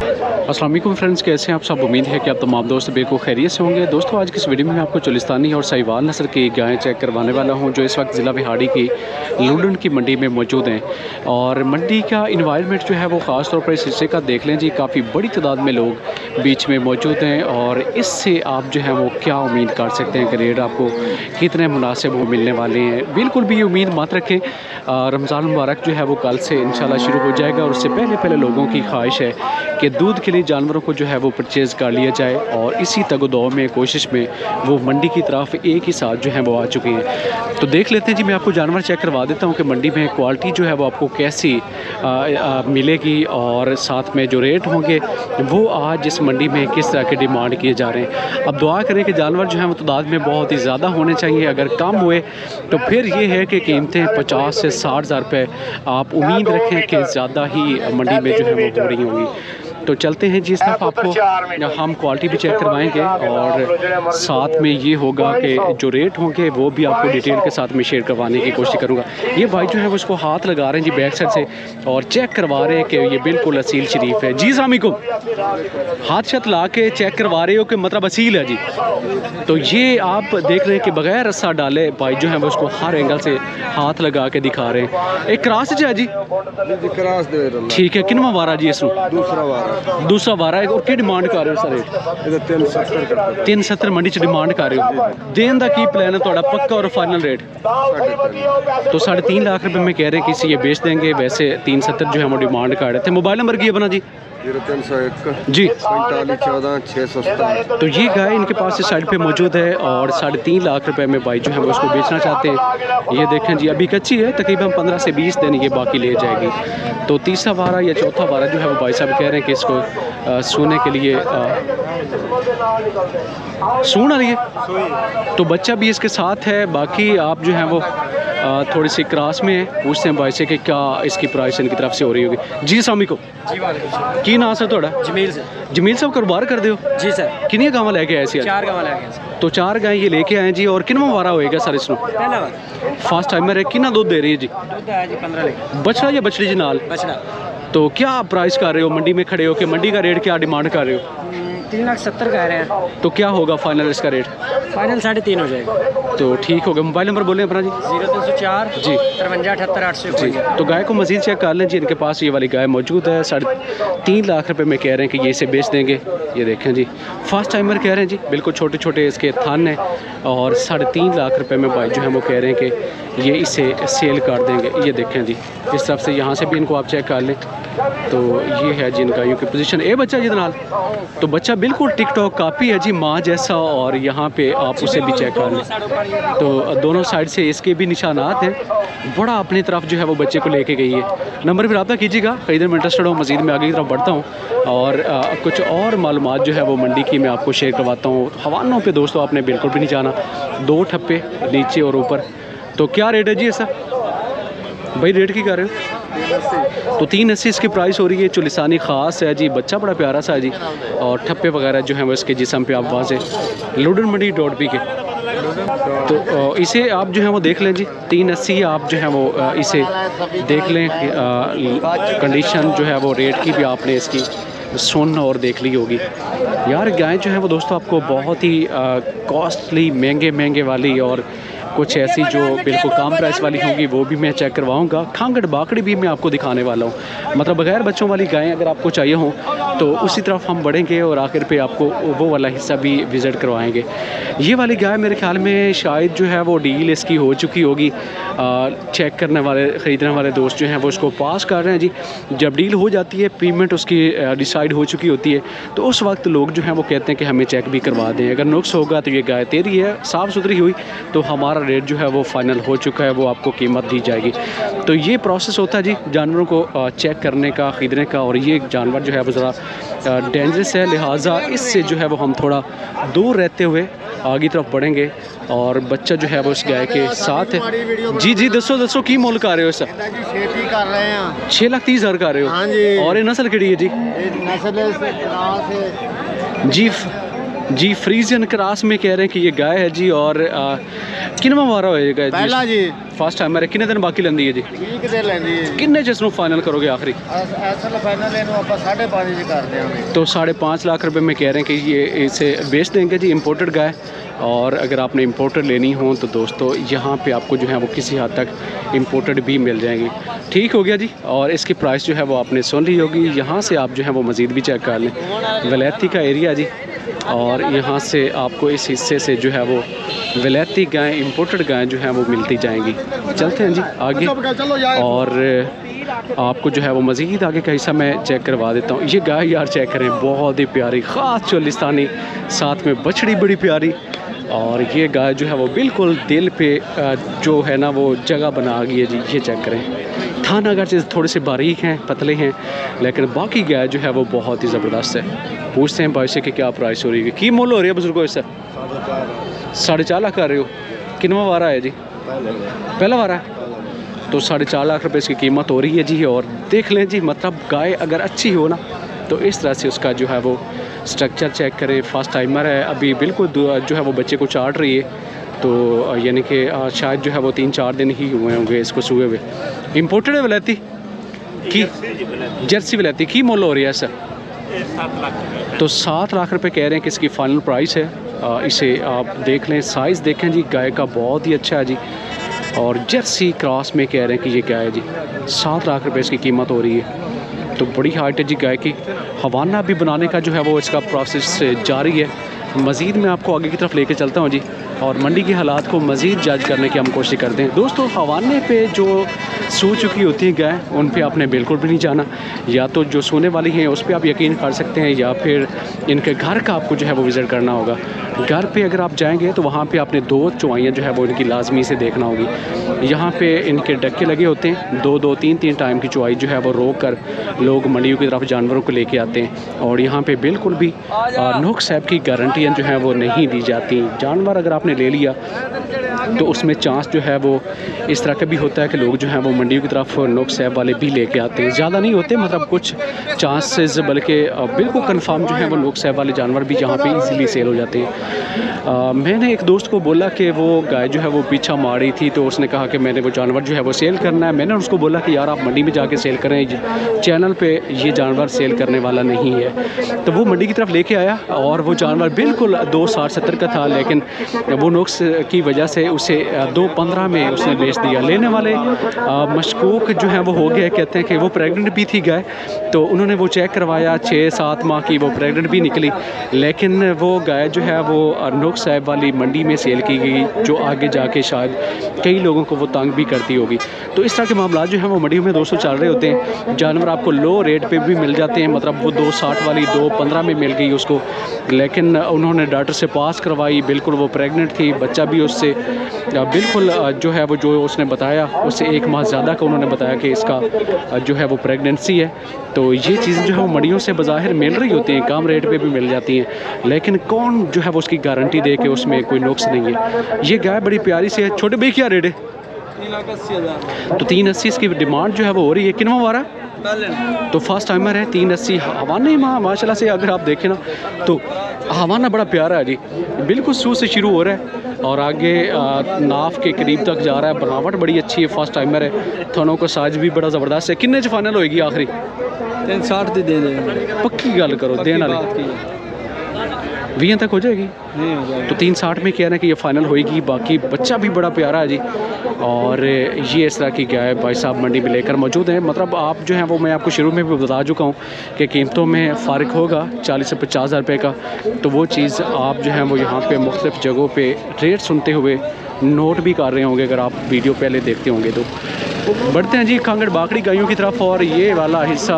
अस्सलाम वालेकुम फ्रेंड्स, कैसे हैं आप सब। उम्मीद है कि आप तमाम दोस्त बेको खैरियत से होंगे। दोस्तों, आज की इस वीडियो में मैं आपको चुलिस्तानी और साहिवाल नस्ल की गायें चेक करवाने वाला हूं, जो इस वक्त ज़िला बिहाड़ी की लुडन की मंडी में मौजूद हैं। और मंडी का इन्वायरमेंट जो है वो ख़ास तौर पर इस हिस्से का देख लें जी, काफ़ी बड़ी तादाद में लोग बीच में मौजूद हैं। और इससे आप जो है वो क्या उम्मीद कर सकते हैं कि रेट आपको कितने मुनासिब वो मिलने वाले हैं। बिल्कुल भी उम्मीद मत रखें। रमज़ान मुबारक जो है वो कल से इंशाल्लाह शुरू हो जाएगा और उससे पहले लोगों की ख्वाहिश है कि दूध के लिए जानवरों को जो है वो परचेज़ कर लिया जाए। और इसी तगदौ में कोशिश में वो मंडी की तरफ एक ही साथ जो है वो आ चुके हैं। तो देख लेते हैं जी, मैं आपको जानवर चेक करवा देता हूँ कि मंडी में क्वालिटी जो है वो आपको कैसी मिलेगी और साथ में जो रेट होंगे वो आज इस मंडी में किस तरह के डिमांड किए जा रहे हैं। अब दुआ करें कि जानवर जो है वो तादाद में बहुत ही ज़्यादा होने चाहिए। अगर कम हुए तो फिर ये है कि कीमतें 50 से 60 हज़ार रुपये आप उम्मीद रखें कि ज़्यादा ही मंडी में जो है वो हो रही होंगी। तो चलते हैं जी, इस तरफ आपको हम क्वालिटी भी चेक करवाएंगे और साथ में ये होगा कि जो रेट होंगे वो भी आपको डिटेल के साथ में शेयर करवाने की कोशिश करूँगा। ये भाई जो है वो इसको हाथ लगा रहे हैं जी बैक साइड से और चेक करवा रहे हैं कि ये बिल्कुल असील शरीफ है। जी अस्सलाम वालेकुम, हाथ शत ला के चेक करवा रहे हो कि मतलब असील है जी। तो ये आप देख रहे हैं कि बगैर रस्सा डाले भाई जो है वो उसको हर एंगल से हाथ लगा के दिखा रहे हैं। एक क्रॉस है जी, ठीक है। किनवा वारा जी इसमें? दूसरा वारा है। और की डिमांड कर रहे हो सर? 370 मंडी च डिमांड कर रहे हो। देन का की प्लान है थोड़ा पक्का और फाइनल रेट? तो 3.5 लाख रुपए में कह रहे हैं कि इसे ये बेच देंगे। वैसे 370 जो है वो डिमांड कर रहे थे। मोबाइल नंबर की है अपना जी? 0301 जी 45 14 607। तो ये गाय इनके पास इस साइड पे मौजूद है और 3.5 लाख रुपए में भाई जो है वो उसको बेचना चाहते हैं। ये देखें जी, अभी कच्ची है, तकरीबन 15 से 20 दिन ये बाकी ले जाएगी। तो तीसरा वारा या चौथा वारा जो है वो भाई साहब कह रहे हैं कि इसको सोने के लिए सून आ रही है। तो बच्चा भी इसके साथ है। बाकी आप जो है वो थोड़ी सी क्रॉस में है। पूछते हैं भाई से कि क्या इसकी प्राइस इनकी तरफ से हो रही होगी। जी अस्सलाम वालेकुम, की नाम सर थोड़ा? जमील से। जमील साहब कारोबार कर दो? जी सर। कितनी गावां लेके आए सी? 4 गावां लेके आए। तो 4 गाय ये लेके आए जी। और किनवा वारा होएगा सर इसमें? पहला बार फर्स्ट टाइमर है। कितना दूध दे रही है जी? दूध है जी 15 लीटर। बछड़ा या बछड़ी जी नाल? बछड़ा। तो क्या आप प्राइस कर रहे हो मंडी में खड़े हो कि मंडी का रेट क्या डिमांड कर रहे हो? 3,70,000 कह रहे हैं। तो क्या होगा फाइनल इसका रेट? फाइनल 3.5 हो जाएगा। तो ठीक हो गया। मोबाइल नंबर बोलें अपना जी? 0304 जी 53 78 800 जी। तो गाय को मजीद चेक कर लें जी, इनके पास ये वाली गाय मौजूद है। 3.5 लाख रुपए में कह रहे हैं कि ये इसे बेच देंगे। ये देखें जी, फर्स्ट टाइमर कह रहे हैं जी, बिल्कुल छोटे छोटे इसके थान हैं। और 3.5 लाख रुपए में भाई जो है वो कह रहे हैं कि ये इसे सेल कर देंगे। ये देखें जी, इस तरफ से यहाँ से भी इनको आप चेक कर लें। तो ये है जी इन गायों की पोजीशन। ए बच्चा जी नाल, तो बच्चा बिल्कुल टिकटॉक कापी है जी, माँ जैसा। और यहाँ पे आप उसे भी चेक कर लें। तो दोनों साइड से इसके भी निशानात हैं। बड़ा अपनी तरफ जो है वो बच्चे को लेके गई है। नंबर पर रब्ता कीजिएगा। खरीदने में इंटरेस्टेड हो मज़ीद में आगे की तरफ बढ़ता हूँ और कुछ और मालूमात जो है वो मंडी की मैं आपको शेयर करवाता हूँ। हवानों पे दोस्तों आपने बिल्कुल भी नहीं जाना। 2 ठप्पे नीचे और ऊपर। तो क्या रेट है जी ऐसा भाई? रेट की कर रहे हो? तो 380 इसकी प्राइस हो रही है। चुलिसानी ख़ास है जी, बच्चा बड़ा प्यारा सा है जी। और ठप्पे वगैरह जो हैं वो इसके जिस्म पे आप वाजे लुडन मंडी .p के। तो इसे आप जो है वो देख लें जी, 380 आप जो है वो इसे देख लें। कंडीशन जो है वो रेट की भी आपने इसकी सुन और देख ली होगी। यार गाय जो है वो दोस्तों आपको बहुत ही कॉस्टली महंगे वाली और कुछ ऐसी जो बिल्कुल कम प्राइस वाली होंगी वो भी मैं चेक करवाऊंगा। खांगड़ बाकड़ी भी मैं आपको दिखाने वाला हूँ। मतलब बगैर बच्चों वाली गायें अगर आपको चाहिए हो तो उसी तरफ हम बढ़ेंगे और आखिर पे आपको वो वाला हिस्सा भी विज़िट करवाएंगे। ये वाली गाय मेरे ख्याल में शायद जो है वो डील इसकी हो चुकी होगी। चेक करने वाले ख़रीदने वाले दोस्त जो हैं वो उसको पास कर रहे हैं जी। जब डील हो जाती है, पेमेंट उसकी डिसाइड हो चुकी होती है, तो उस वक्त लोग जो हैं वो कहते हैं कि हमें चेक भी करवा दें। अगर नुक्स होगा तो ये गाय तेरी है, साफ़ सुथरी हुई तो हमारा रेट जो है वो फाइनल हो चुका है, वो आपको कीमत दी जाएगी। तो ये प्रोसेस होता है जी जानवरों को चेक करने का, ख़रीदने का। और ये जानवर जो है वो ज़रा डेंजरस है, लिहाजा इससे जो है वो हम थोड़ा दूर रहते हुए आगे तरफ बढ़ेंगे। और बच्चा जो है वो उस गाय के साथ है। जी दसो की मोल कर रहे हो? सर 6,30,000 कर रहे हो? हाँ जी। और ये नस्ल केड़ी है जी? जी फ्रीजियन क्रॉस में कह रहे हैं कि ये गाय है जी। और किनवा वारा होएगा? पहला जी। फर्स्ट टाइमर है, कितने दिन बाकी लेंदी है जी? 20 दिन लेंदी है जी। किन्ने जिस ਨੂੰ फाइनल करोगे आखिरी? असल फाइनल ਇਹਨੂੰ ਆਪਾਂ 5.5 ਚ कर देंगे। तो 5.5 लाख रुपए में कह रहे हैं कि ये इसे बेच देंगे जी, इम्पोर्टेड गाय। और अगर आपने इम्पोर्टेड लेनी हो तो दोस्तों यहाँ पे आपको जो है वो किसी हद तक इम्पोर्टेड भी मिल जाएंगी। ठीक हो गया जी। और इसकी प्राइस जो है वो आपने सुन ली होगी। यहाँ से आप जो है वो मज़ीद भी चेक कर लें। वलैती का एरिया जी, और यहाँ से आपको इस हिस्से से जो है वो वलैती गाय, इम्पोर्टेड गाय जो है वो मिलती जाएंगी। चलते हैं जी आगे, और आपको जो है वो मज़ीद आगे का हिस्सा मैं चेक करवा देता हूँ। ये गाय यार चेक करें, बहुत ही प्यारी, ख़ास चोलिस्तानी, साथ में बछड़ी बड़ी प्यारी। और ये गाय जो है वो बिल्कुल दिल पे जो है ना वो जगह बना गई है जी। ये चेक करें, थान अगर थोड़े से बारीक हैं, पतले हैं, लेकिन बाकी गाय जो है वो बहुत ही ज़बरदस्त है। पूछते हैं भाई से कि क्या प्राइस हो रही है, की मोल हो रही है बुजुर्गो इससे? 4.5 लाख कर रहे हो? कितना वारा है जी? पहला वारा है। तो 4.5 लाख रुपए इसकी कीमत हो रही है जी। और देख लें जी, मतलब गाय अगर अच्छी हो ना तो इस तरह से उसका जो है वो स्ट्रक्चर चेक करें। फर्स्ट टाइमर है, अभी बिल्कुल जो है वो बच्चे को चाट रही है। तो यानी कि शायद जो है वो 3-4 दिन ही हुए होंगे इसको सूए हुए। इम्पोर्टेड है वलैती की, जर्सी वलैती की मोल हो रही है सर? तो 7 लाख रुपए कह रहे हैं कि इसकी फ़ाइनल प्राइस है। इसे आप देख लें, साइज़ देखें जी, गाय का बहुत ही अच्छा है जी। और जर्सी क्रॉस में कह रहे हैं कि ये गाय है जी। 7 लाख रुपए इसकी कीमत हो रही है। तो बड़ी हाइट है जी गाय की। हवाना भी बनाने का जो है वो इसका प्रोसेस जारी है। मज़ीद मैं आपको आगे की तरफ लेके चलता हूँ जी, और मंडी के हालात को मज़ीद जज करने की हम कोशिश करते हैं। दोस्तों, हवाने पे जो सो चुकी होती हैं गाय, उन पे आपने बिल्कुल भी नहीं जाना। या तो जो सोने वाली हैं उस पर आप यकीन कर सकते हैं, या फिर इनके घर का आपको जो है वो विज़िट करना होगा। घर पे अगर आप जाएंगे तो वहाँ पे आपने 2 चौवाइयाँ जो है वो इनकी लाजमी से देखना होगी। यहाँ पे इनके डक्के लगे होते हैं, 2-2, 3-3 टाइम की चौवाई जो है वो रोक कर लोग मंडियों की तरफ जानवरों को लेके आते हैं। और यहाँ पे बिल्कुल भी नुक्स साहब की गारंटियाँ जो है वो नहीं दी जाती। जानवर अगर आपने ले लिया तो उसमें चांस जो है वो इस तरह का भी होता है कि लोग जो हैं वो मंडियों की तरफ नुक्स साहब वाले भी लेके आते हैं। ज़्यादा नहीं होते, मतलब कुछ चांसेस, बल्कि बिल्कुल कंफर्म जो है वो नुक्स साहब वाले जानवर भी यहाँ पे इजीली सेल हो जाते हैं। मैंने एक दोस्त को बोला कि वो गाय जो है वो पीछा मार रही थी, तो उसने कहा कि मैंने वो जानवर जो है वो सेल करना है। मैंने उसको बोला कि यार आप मंडी में जाके सेल करें, चैनल पे ये जानवर सेल करने वाला नहीं है। तो वो मंडी की तरफ लेके आया, और वो जानवर बिल्कुल 2.60-70 का था, लेकिन वो नुक्स की वजह से उसे 2.15 में उसने बेच दिया। लेने वाले मशकूक जो है वो हो गए, कहते हैं कि वो प्रेग्नेंट भी थी गाय। तो उन्होंने वो चेक करवाया, 6-7 माह की वो प्रेग्नेंट भी निकली, लेकिन वो गाय जो है वो नुक्स साहब वाली मंडी में सेल की गई, जो आगे जाके शायद कई लोगों को वो तंग भी करती होगी। तो इस तरह के मामला जो है वो मंडी में दोस्तों चल रहे होते हैं। जानवर आपको लो रेट पे भी मिल जाते हैं, मतलब वो 2.60 वाली 2.15 में मिल गई उसको, लेकिन उन्होंने डॉक्टर से पास करवाई, बिल्कुल वो प्रेग्नेंट थी, बच्चा भी उससे बिल्कुल जो है वो जो उसने बताया उससे 1 माह ज़्यादा का उन्होंने बताया कि इसका जो है वो प्रेगनेंसी है। तो ये चीज़ें जो है वो मंडियों से बज़ाहिर मिल रही होती हैं, कम रेट पे भी मिल जाती हैं, लेकिन कौन जो है वो उसकी गारंटी दे कि उसमें कोई नुक्स नहीं है। ये गाय बड़ी प्यारी सी है। छोटे भाई क्या रेट है? 3,80,000। तो 3,80 इसकी डिमांड जो है वो हो रही है। कितना वारा? तो फर्स्ट टाइमर है। 3,80 हवाना ही माशाल्लाह से अगर आप देखें ना तो हवाना बड़ा प्यारा है जी, बिल्कुल सूर से शुरू हो रहा है और आगे नाफ के करीब तक जा रहा है। बनावट बड़ी अच्छी है, फर्स्ट टाइमर है। थनों का साइज भी बड़ा ज़बरदस्त है। किन्ने च फाइनल होएगी आखिरी? 360 दी दे देंगे। पक्की गल करो, देने वाली 20 तक हो जाएगी। तो 360 में कह रहे हैं कि ये फ़ाइनल होएगी। बाकी बच्चा भी बड़ा प्यारा है जी, और ये इस तरह की गाय भाई साहब मंडी में लेकर मौजूद हैं। मतलब आप जो है वो मैं आपको शुरू में भी बता चुका हूँ कि कीमतों में फ़र्क होगा 40 से 50 हज़ार रुपये का। तो वो चीज़ आप जो है वो यहाँ पे मुख्तलिफ़ जगहों पे रेट सुनते हुए नोट भी कर रहे होंगे, अगर आप वीडियो पहले देखते होंगे। तो बढ़ते हैं जी कांगड़ बाकड़ी गायों की तरफ, और ये वाला हिस्सा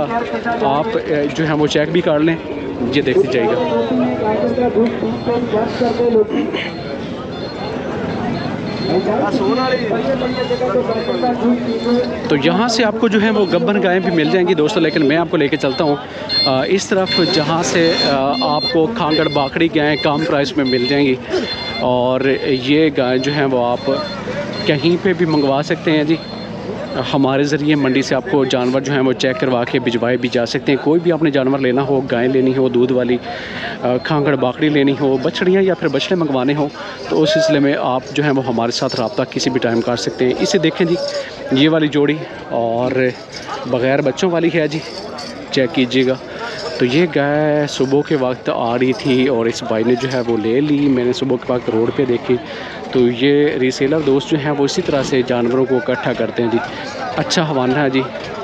आप जो है वो चेक भी कर लें, ये देखते जाइएगा। तो यहाँ से आपको जो है वो गब्बन गायें भी मिल जाएंगी दोस्तों, लेकिन मैं आपको लेके चलता हूँ इस तरफ जहाँ से आपको खांगड़ बाकड़ी गायें कम प्राइस में मिल जाएंगी। और ये गाय जो है वो आप कहीं पे भी मंगवा सकते हैं जी। हमारे ज़रिए मंडी से आपको जानवर जो हैं वो चेक करवा के भिजवाए भी जा सकते हैं। कोई भी आपने जानवर लेना हो, गाय लेनी हो, दूध वाली खांगड़ बाकड़ी लेनी हो, बछड़ियाँ या फिर बछड़े मंगवाने हो, तो उस सिलसिले में आप जो है वो हमारे साथ रब्ता किसी भी टाइम कर सकते हैं। इसे देखें जी, ये वाली जोड़ी और बग़ैर बच्चों वाली है जी, चेक कीजिएगा। तो ये गाय सुबह के वक्त आ रही थी और इस भाई ने जो है वो ले ली। मैंने सुबह के वक्त रोड पे देखी। तो ये रीसेलर दोस्त जो हैं वो इसी तरह से जानवरों को इकट्ठा करते हैं जी। अच्छा हवाला है जी।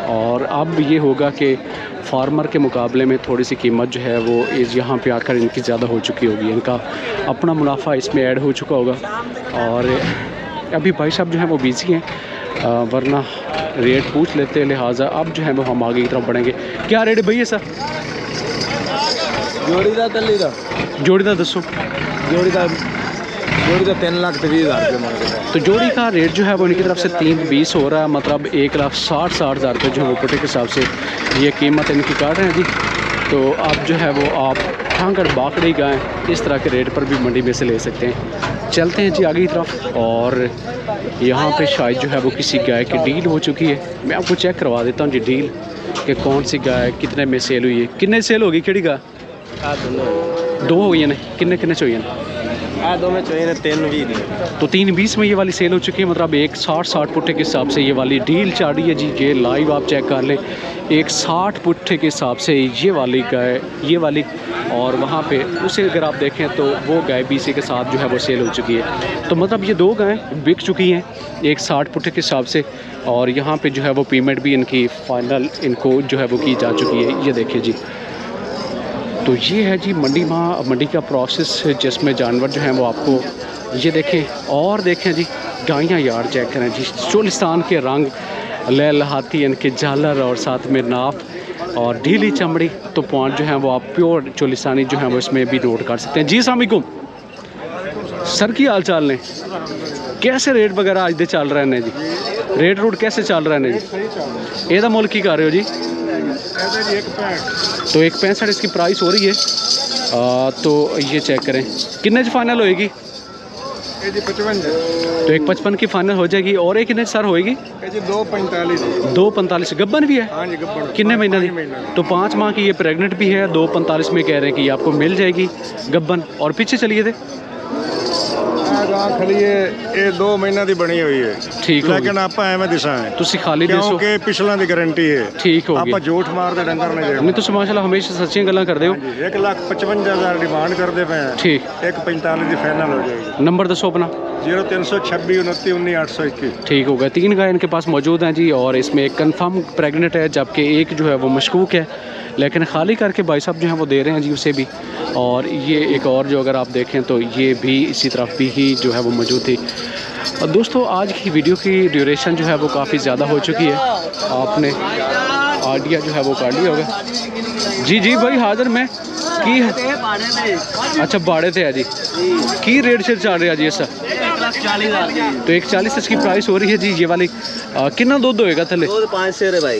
और अब ये होगा कि फार्मर के मुकाबले में थोड़ी सी कीमत जो है वो इस यहाँ पे आकर इनकी ज़्यादा हो चुकी होगी, इनका अपना मुनाफा इसमें ऐड हो चुका होगा। और अभी भाई साहब जो हैं वो बिज़ी हैं, वरना रेट पूछ लेते हैं, लिहाजा अब जो है वो हम आगे की तरफ बढ़ेंगे। क्या रेट है भैया सर? जोड़ी का तली का जोड़ी का दसो। जोड़ी का 3,20,000 रुपये मांग रहे हैं। तो जोड़ी का रेट जो है वो इनकी तरफ से 3,20 हो रहा है, मतलब 1,60,000 रुपये जो है वो कुटे के हिसाब से ये कीमत इनकी काट रहे हैं जी। तो अब जो है वो आप खांगड़ बाकड़ी गाय इस तरह के रेट पर भी मंडी में से ले सकते हैं। चलते हैं जी आगे की तरफ। और यहाँ पे शायद जो है वो किसी गाय की डील हो चुकी है। मैं आपको चेक करवा देता हूँ जी डील कि कौन सी गाय कितने में सेल हुई है। कितने सेल होगी केड़ी गाय? दो हो गई ने, किन्ने किन्ने चाहिए ना? दो में चाहिए 3,20। तो 3,20 में ये वाली सेल हो चुकी है, मतलब 1,60 पुट्ठे के हिसाब से ये वाली डील चल रही है जी। ये लाइव आप चेक कर लें, 1,60 पुट्ठे के हिसाब से ये वाली गाय, ये वाली। और वहाँ पे उसे अगर आप देखें तो वो गाय भी इसी के साथ जो है वो सेल हो चुकी है। तो मतलब ये दो गाय बिक चुकी हैं 1,60 पुट्ठे के हिसाब से। और यहाँ पे जो है वो पेमेंट भी इनकी फ़ाइनल इनको जो है वो की जा चुकी है। ये देखिए जी। तो ये है जी मंडी का प्रोसेस, जिसमें जानवर जो हैं वो आपको ये देखें और देखें जी। गायें यार चेक करें जी, चोलिस्तान के रंग लहलहाती इनके झालर और साथ में नाप और ढीली चमड़ी। तो पॉइंट जो है वो आप प्योर चोलिस्तानी जो है वो इसमें भी नोट कर सकते हैं जी। अस्सलाम वालेकुम सर, की हाल चाल ने? कैसे रेट वगैरह आज दे चल रहे हैं जी? रेट रूट कैसे चल रहे हैं जी? एदा मुल की कर रहे हो जी? तो 1,65 इसकी प्राइस हो रही है। तो ये चेक करें कितने फाइनल होएगी? 55। तो 1,55 की फाइनल हो जाएगी। और एक कितने सर होएगी? 2,45। 2,45 गब्बन भी है? हाँ जी गब्बन। कितने महीना की? तो 5 माह की ये प्रेग्नेंट भी है। 2,45 में कह रहे हैं कि आपको मिल जाएगी गब्बन। और पीछे चलिए थे खाली ये 2 महीना की बनी हुई है। ठीक है, लेकिन आप एवं दिशा है तुसी खाली दसो क्योंकि पिछला की गारंटी है। ठीक हो आप झूठ मारते डंगर नहीं, तुसी माशाल्लाह हमेशा सच्चियां गल्लां करदे हो। 1,55,000 डिमांड करते पे हैं। ठीक, 1,45 की फाइनल हो जाएगी। नंबर दसो अपना। 0326 29 19 821। ठीक हो गया। 3 गाय इनके पास मौजूद हैं जी। और इसमें एक कंफर्म प्रेग्नेंट है, जबकि एक जो है वो मशकूक है, लेकिन खाली करके भाई साहब जो हैं वो दे रहे हैं जी उसे भी। और ये एक और जो अगर आप देखें तो ये भी इसी तरफ भी ही जो है वो मौजूद थी। और दोस्तों आज की वीडियो की ड्यूरेशन जो है वो काफ़ी ज़्यादा हो चुकी है, आपने आइडिया जो है वो कर लिया होगा। जी जी भाई हाजिर मैं की है। अच्छा बाड़े थे जी की रेट से चल रहा जी सर? 1,40,000। तो 1,40 इसकी प्राइस हो रही है जी। ये वाली कितना दूध होएगा थले? 5 शेर है भाई।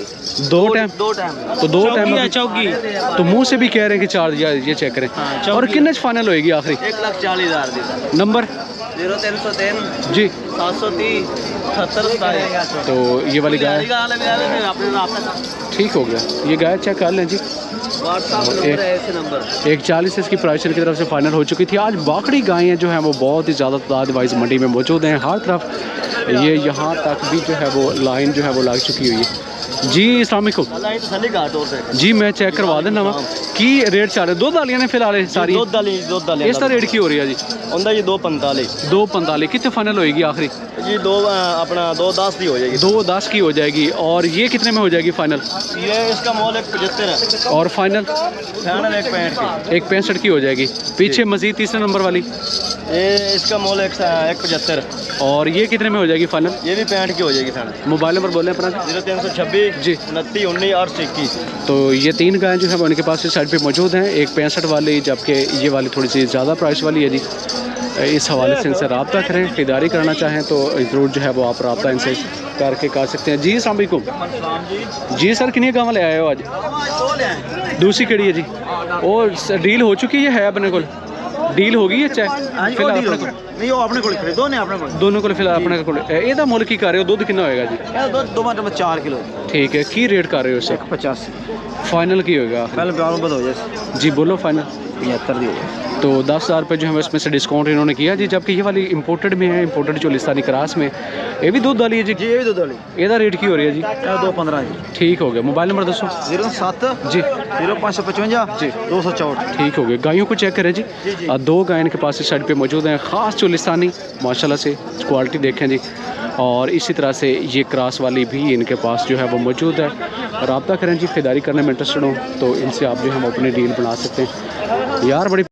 2 टाइम? तो 2 टाइम चौकी। तो मुंह से भी कह रहे हैं कि 4 ये चेक करें। और कितने फाइनल होएगी आखिरी? 1,40,000। नंबर 0303 जी 730 78 तो ये वाली गाय ठीक हो गया। ये गाय चेक कर लें जी। नंबर 1,40 इसकी प्राइस की तरफ से फाइनल हो चुकी थी। आज बाकड़ी गायें जो हैं वो बहुत ही ज़्यादा तादाद वाइज मंडी में मौजूद हैं हर तरफ। ये यहाँ तक भी जो है वो लाइन जो है वो लग चुकी हुई है जी। अस्सलाम वालेकुम जी। मैं चेक करवा देना वा की रेट चल रहे। 2 दालियां ने फिलहाल सारी इसका रेट की हो रही है जी? उनका जी 2,45। 2,45 कितने फाइनल होएगी आखिरी? जी 2,10 की हो जाएगी। 2,10 की हो जाएगी। और ये कितने में हो जाएगी फाइनल? ये इसका मोल 1,75 है। और फाइनल? 1,65 की हो जाएगी। पीछे मजीद तीसरे नंबर वाली ये इसका मोल 1,75। और ये कितने में हो जाएगी फाइनल? ये भी 65 की हो जाएगी फाइनल। मोबाइल नंबर बोलें अपना। 0326 जी 29 19 821। तो ये 3 गायें जो है वो उनके पास इस साइड पे मौजूद हैं। एक 65 वाली, जबकि ये वाली थोड़ी सी ज़्यादा प्राइस वाली है जी। इस हवाले से इनसे रब्ता करें, खरीदारी करना चाहें तो ज़रूर जो है वो आप रब्ता इनसे करके कर सकते हैं जी। अस्सलाम वालेकुम जी। सर कितनी गावां ले आए हो आज? दूसरी कड़ी है जी। और डील हो चुकी है अपने को डील होगी है चेक हाँ जी, वो फिलहाल डील अपने होगी। नहीं वो अपने को खरीदो ने अपने को दोनों को फिलहाल अपने कोल ਇਹਦਾ ਮੁੱਲ ਕੀ ਕਰ ਰਹੇ ਹੋ ਦੁੱਧ ਕਿੰਨਾ ਹੋਏਗਾ ਜੀ ਇਹ ਦੋ ਦੋ ਮਿੰਟ 4 ਕਿਲੋ ठीक है की रेट कर रहे हो इसे 85 फाइनल की होगा ਪਹਿਲੇ ਬਿਆਨ ਬਦ ਹੋ ਜਾਏ जी बोलो फाइनल 75 ਦੀ ਹੋ ਜਾਏ तो 10,000 रुपये जो है इसमें से डिस्काउंट इन्होंने किया जी जबकि ये वाली इंपोर्टेड में है इंपोर्टेड जो लिस्तानी क्रास में ये भी दूध वाली है जी ਜੀ ਇਹ ਵੀ ਦੁੱਧ ਵਾਲੀ ਇਹਦਾ रेट की हो रही है जी ਇਹ 215 ਜੀ ठीक हो गया मोबाइल नंबर दसो 07 जी 0555 जी 264 ठीक हो गया गायों को चेक करें जी दो गाय इनके पास इस साइड पे मौजूद हैं ख़ास चोलिस्तानी माशाल्लाह से क्वालिटी देखें जी और इसी तरह से ये क्रॉस वाली भी इनके पास जो है वो मौजूद है रब्ता करें जी खरीदारी करने में इंटरेस्टेड हो तो इनसे आप जो हम अपनी डील बना सकते हैं यार बड़ी